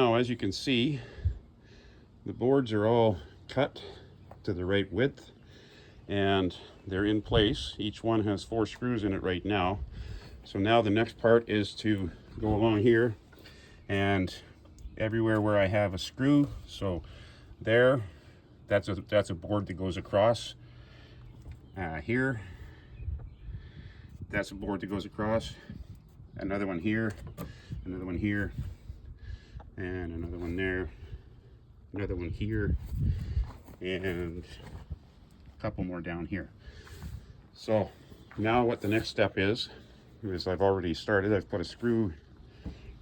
Now, as you can see, the boards are all cut to the right width and they're in place. Each one has 4 screws in it right now. So now the next part is to go along here and everywhere where I have a screw, so there, that's a board that goes across. Here, that's a board that goes across. Another one here, another one here, and another one there, another one here, and a couple more down here. So now what the next step is I've already started. I've put a screw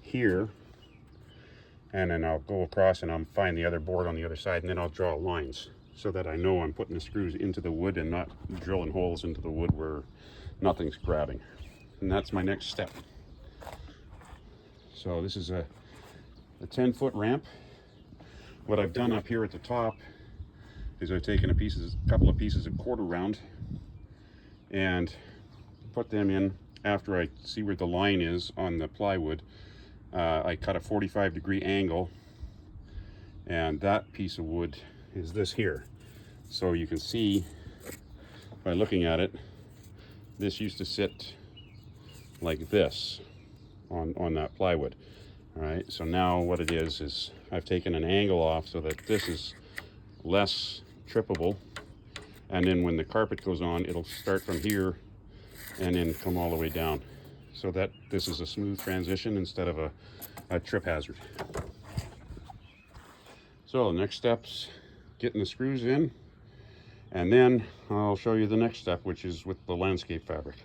here, and then I'll go across and I'll find the other board on the other side, and then I'll draw lines so that I know I'm putting the screws into the wood and not drilling holes into the wood where nothing's grabbing. And that's my next step. So this is a 10-foot ramp. What I've done up here at the top is I've taken a couple of pieces of quarter round and put them in after I see where the line is on the plywood. I cut a 45-degree angle, and that piece of wood is this here. So you can see by looking at it, this used to sit like this on that plywood. All right, so now what it is I've taken an angle off so that this is less trippable, and then when the carpet goes on, it'll start from here and then come all the way down, so that this is a smooth transition instead of a trip hazard. So next step's getting the screws in, and then I'll show you the next step, which is with the landscape fabric.